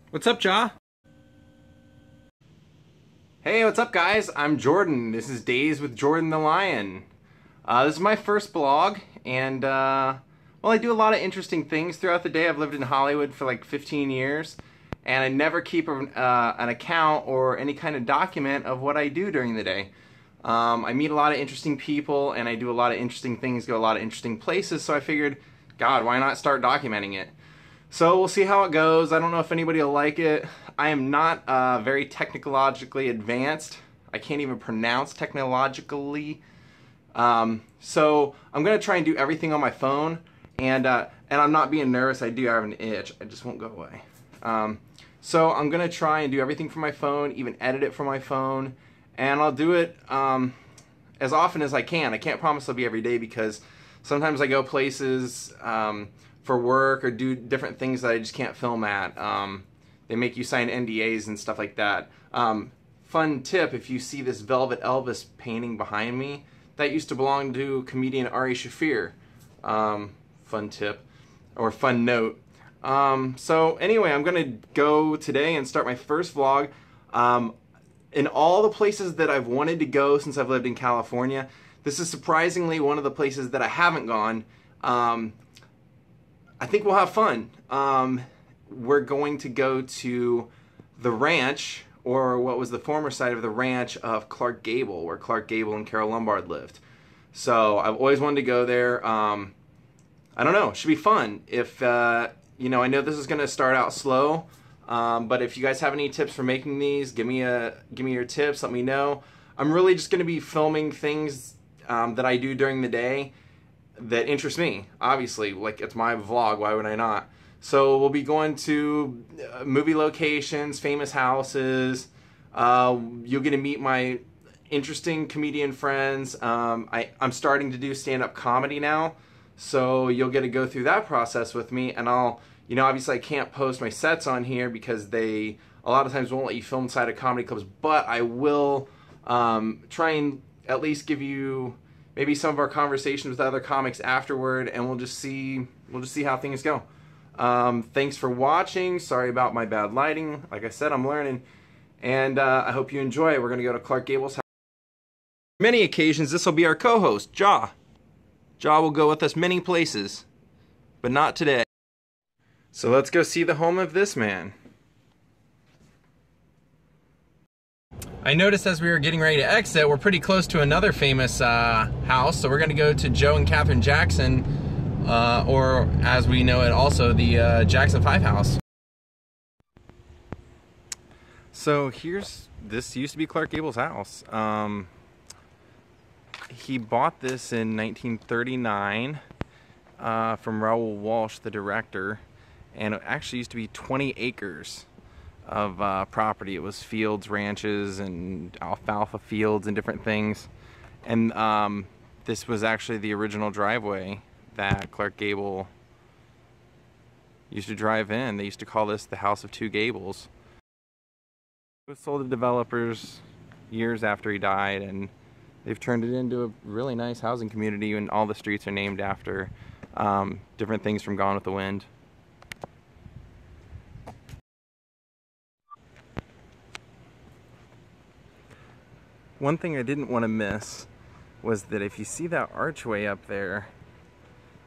What's up, Ja? Hey, what's up, guys? I'm Jordan. This is Days with Jordan the Lion. This is my first blog, and well, I do a lot of interesting things throughout the day. I've lived in Hollywood for like 15 years, and I never keep an account or any kind of document of what I do during the day. I meet a lot of interesting people, and I do a lot of interesting things, go a lot of interesting places, so I figured, God, why not start documenting it? So we'll see how it goes. I don't know if anybody will like it. I am not very technologically advanced. I can't even pronounce technologically. So I'm going to try and do everything on my phone. And I'm not being nervous. I do have an itch. It just won't go away. So I'm going to try and do everything from my phone, even edit it from my phone. And I'll do it as often as I can. I can't promise it'll be every day because sometimes I go places for work or do different things that I just can't film at. They make you sign NDAs and stuff like that. Fun tip, if you see this Velvet Elvis painting behind me, that used to belong to comedian Ari Shaffir. Fun tip, or fun note. So anyway, I'm gonna go today and start my first vlog. In all the places that I've wanted to go since I've lived in California, this is surprisingly one of the places that I haven't gone. I think we'll have fun. We're going to go to the ranch, or what was the former site of the ranch of Clark Gable, where Clark Gable and Carole Lombard lived. So I've always wanted to go there. I don't know, it should be fun. If, you know, I know this is going to start out slow, but if you guys have any tips for making these, give me your tips, let me know. I'm really just going to be filming things that I do during the day that interest me, obviously. Like, it's my vlog, why would I not? So we'll be going to movie locations, famous houses. You're gonna meet my interesting comedian friends. I'm starting to do stand-up comedy now, so you'll get to go through that process with me. And I'll, you know, obviously I can't post my sets on here because they a lot of times won't let you film inside of comedy clubs, but I will try and at least give you maybe some of our conversations with other comics afterward, and we'll just see how things go. Thanks for watching. Sorry about my bad lighting. Like I said, I'm learning, and I hope you enjoy it. We're gonna go to Clark Gable's house. Many occasions, this will be our co-host, Ja. Ja will go with us many places, but not today. So let's go see the home of this man. I noticed as we were getting ready to exit, we're pretty close to another famous house, so we're going to go to Joe and Catherine Jackson, or as we know it also, the Jackson 5 house. So this used to be Clark Gable's house. He bought this in 1939 from Raoul Walsh, the director, and it actually used to be 20 acres of property. It was fields, ranches, and alfalfa fields and different things. And this was actually the original driveway that Clark Gable used to drive in. They used to call this the House of Two Gables. It was sold to developers years after he died, and they've turned it into a really nice housing community, and all the streets are named after different things from Gone with the Wind. One thing I didn't want to miss was that if you see that archway up there,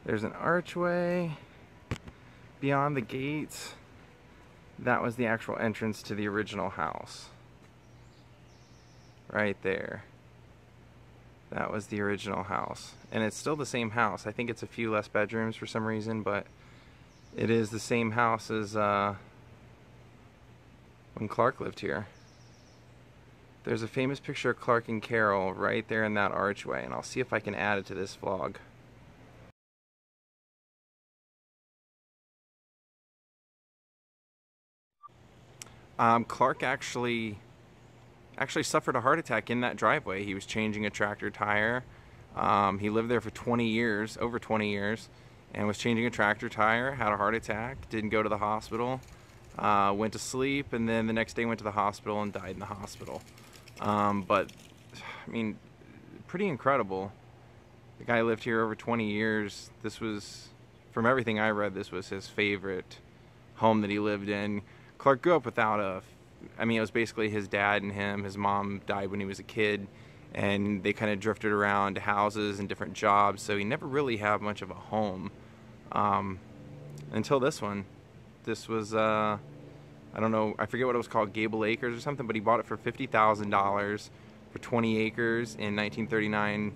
there's an archway beyond the gates. That was the actual entrance to the original house. Right there. That was the original house. And it's still the same house. I think it's a few less bedrooms for some reason, but it is the same house as when Clark lived here. There's a famous picture of Clark and Carole right there in that archway, and I'll see if I can add it to this vlog. Clark actually suffered a heart attack in that driveway. He was changing a tractor tire. He lived there for 20 years, over 20 years, and was changing a tractor tire, had a heart attack, didn't go to the hospital, went to sleep, and then the next day went to the hospital and died in the hospital. But, I mean, pretty incredible. The guy lived here over 20 years. This was, from everything I read, this was his favorite home that he lived in. Clark grew up without I mean, it was basically his dad and him. His mom died when he was a kid, and they kind of drifted around to houses and different jobs, so he never really had much of a home until this one. This was, I don't know, I forget what it was called, Gable Acres or something, but he bought it for $50,000 for 20 acres in 1939.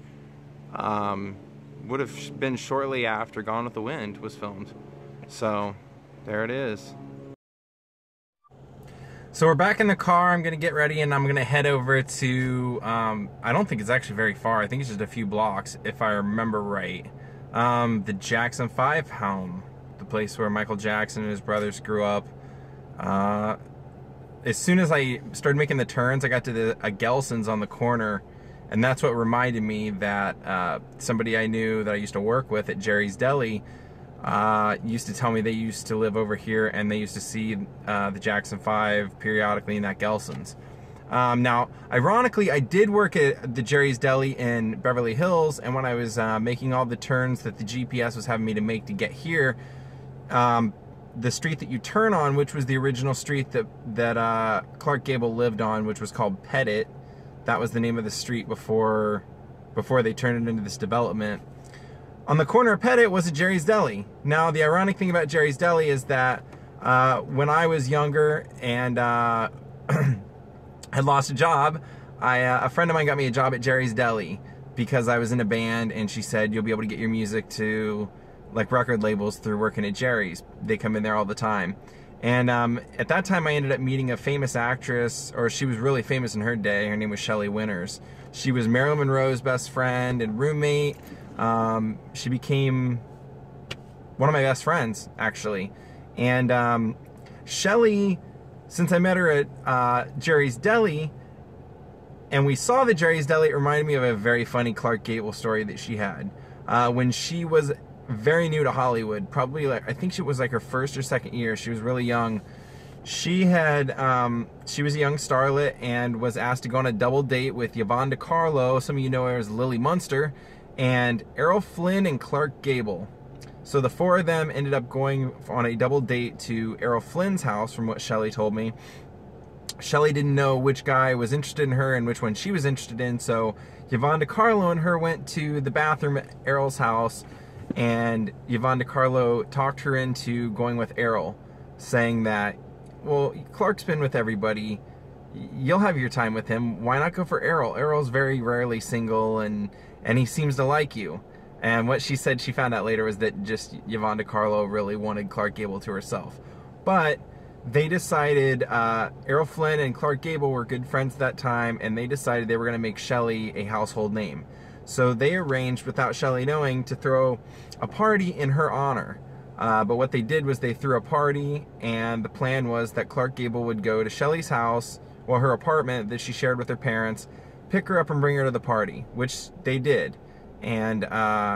Would have been shortly after Gone with the Wind was filmed. So, there it is. So we're back in the car. I'm gonna get ready and I'm gonna head over to, I don't think it's actually very far. I think it's just a few blocks, if I remember right. The Jackson 5 home, the place where Michael Jackson and his brothers grew up. As soon as I started making the turns, I got to the Gelson's on the corner, and that's what reminded me that somebody I knew that I used to work with at Jerry's Deli used to tell me they used to live over here and they used to see the Jackson 5 periodically in that Gelson's. Now, ironically, I did work at the Jerry's Deli in Beverly Hills, and when I was making all the turns that the GPS was having me to make to get here, the street that you turn on, which was the original street that Clark Gable lived on, which was called Pettit, that was the name of the street before they turned it into this development. On the corner of Pettit was a Jerry's Deli. Now, the ironic thing about Jerry's Deli is that when I was younger and had lost a job, a friend of mine got me a job at Jerry's Deli because I was in a band, and she said, you'll be able to get your music to like record labels through working at Jerry's. They come in there all the time. And at that time I ended up meeting a famous actress, or she was really famous in her day. Her name was Shelley Winters. She was Marilyn Monroe's best friend and roommate. She became one of my best friends, actually. And Shelley, since I met her at Jerry's Deli, and we saw the Jerry's Deli, it reminded me of a very funny Clark Gable story that she had. When she was very new to Hollywood, probably like, I think she was like her first or second year, she was really young. She had, she was a young starlet and was asked to go on a double date with Yvonne DiCarlo, some of you know her as Lily Munster, and Errol Flynn and Clark Gable. So the four of them ended up going on a double date to Errol Flynn's house, from what Shelley told me. Shelley didn't know which guy was interested in her and which one she was interested in, so Yvonne DiCarlo and her went to the bathroom at Errol's house, and Yvonne DiCarlo talked her into going with Errol, saying that, well, Clark's been with everybody, you'll have your time with him, why not go for Errol? Errol's very rarely single, and he seems to like you. And what she said she found out later was that just Yvonne DiCarlo really wanted Clark Gable to herself. But they decided, Errol Flynn and Clark Gable were good friends at that time, and they decided they were going to make Shelley a household name. So they arranged, without Shelley knowing, to throw a party in her honor. But what they did was they threw a party, and the plan was that Clark Gable would go to Shelley's house, well, her apartment that she shared with her parents, pick her up and bring her to the party, which they did. And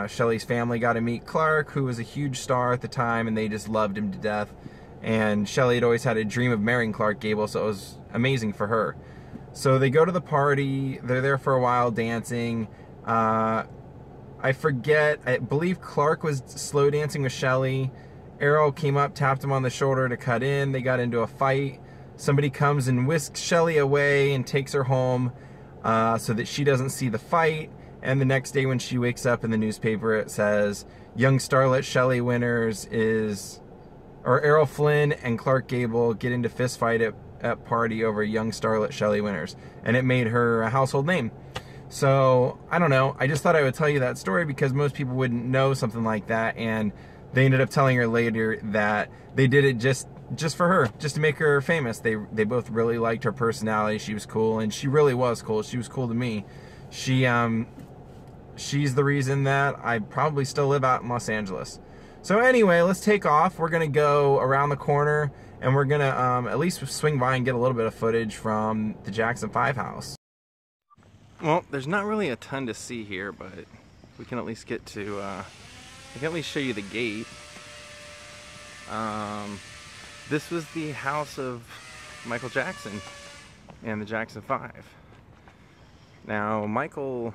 Shelley's family got to meet Clark, who was a huge star at the time, and they just loved him to death. And Shelley had always had a dream of marrying Clark Gable, so it was amazing for her. So they go to the party, they're there for a while dancing. I forget, I believe Clark was slow dancing with Shelley. Errol came up, tapped him on the shoulder to cut in. They got into a fight. Somebody comes and whisks Shelley away and takes her home so that she doesn't see the fight. And the next day when she wakes up in the newspaper, it says, young starlet Shelley Winters or Errol Flynn and Clark Gable get into fist fight at party over young starlet Shelley Winters. And it made her a household name. So, I don't know, I just thought I would tell you that story because most people wouldn't know something like that, and they ended up telling her later that they did it just for her, just to make her famous. They both really liked her personality. She was cool, and she really was cool. She was cool to me. She's the reason that I probably still live out in Los Angeles. So anyway, let's take off. We're gonna go around the corner, and we're gonna at least swing by and get a little bit of footage from the Jackson 5 house. Well, there's not really a ton to see here, but we can at least get to, I can at least show you the gate. This was the house of Michael Jackson and the Jackson 5. Now, Michael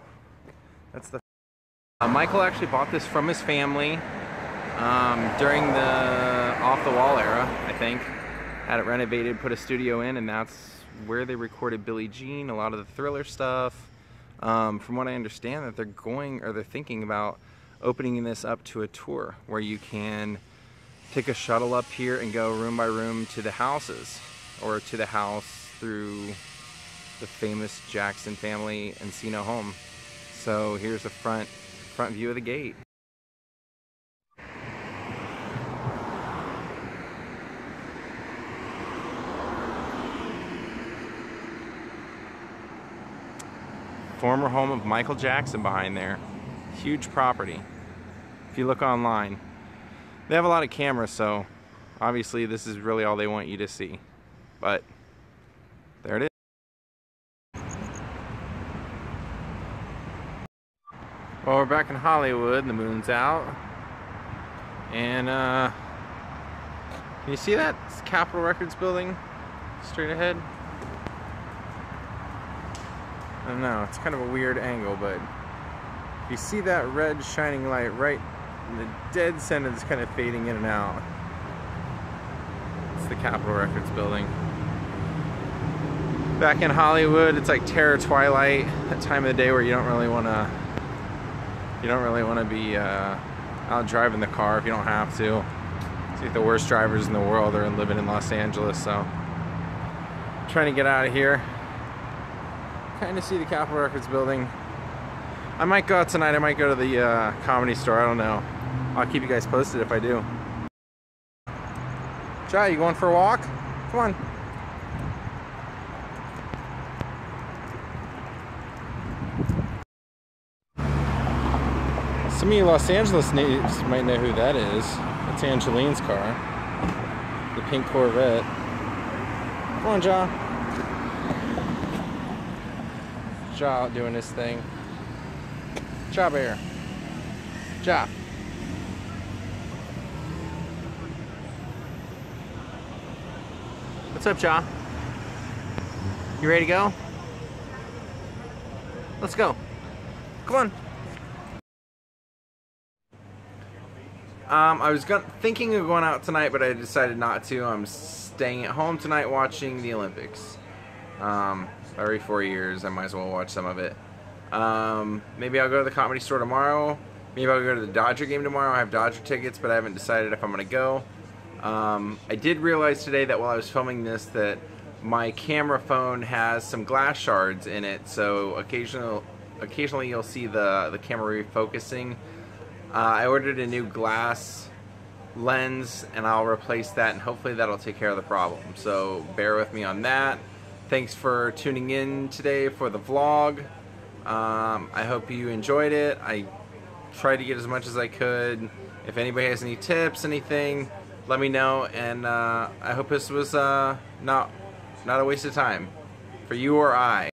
actually bought this from his family during the off-the-wall era, I think. had it renovated, put a studio in, and that's where they recorded Billie Jean, a lot of the Thriller stuff. From what I understand, that they're thinking about opening this up to a tour where you can take a shuttle up here and go room by room to the houses, or to the house through the famous Jackson family Encino home. So here's the front view of the gate. Former home of Michael Jackson behind there. Huge property. If you look online, they have a lot of cameras, so obviously this is really all they want you to see. But there it is. Well, we're back in Hollywood and the moon's out. And can you see that? It's Capitol Records building straight ahead. I don't know, it's kind of a weird angle, but if you see that red shining light right in the dead center that's kind of fading in and out, it's the Capitol Records building. Back in Hollywood, it's like terror twilight, that time of the day where you don't really want to be out driving the car if you don't have to. It's like the worst drivers in the world are living in Los Angeles, so I'm trying to get out of here. Kind of see the Capitol Records building. I might go out tonight. I might go to the Comedy Store. I don't know. I'll keep you guys posted if I do. Jai, you going for a walk? Come on. Some of you Los Angeles natives might know who that is. That's Angeline's car. The pink Corvette. Come on, Ja. Ja out doing his thing. Ja Bear. Ja. What's up, Ja? You ready to go? Let's go. Come on. I was thinking of going out tonight, but I decided not to. I'm staying at home tonight watching the Olympics. Every 4 years, I might as well watch some of it. Maybe I'll go to the Comedy Store tomorrow. Maybe I'll go to the Dodger game tomorrow. I have Dodger tickets, but I haven't decided if I'm going to go. I did realize today that while I was filming this that my camera phone has some glass shards in it, so occasionally you'll see the camera refocusing. I ordered a new glass lens, and I'll replace that, and hopefully that'll take care of the problem. So bear with me on that. Thanks for tuning in today for the vlog. I hope you enjoyed it. I tried to get as much as I could. If anybody has any tips, anything, let me know. And I hope this was not a waste of time for you or I.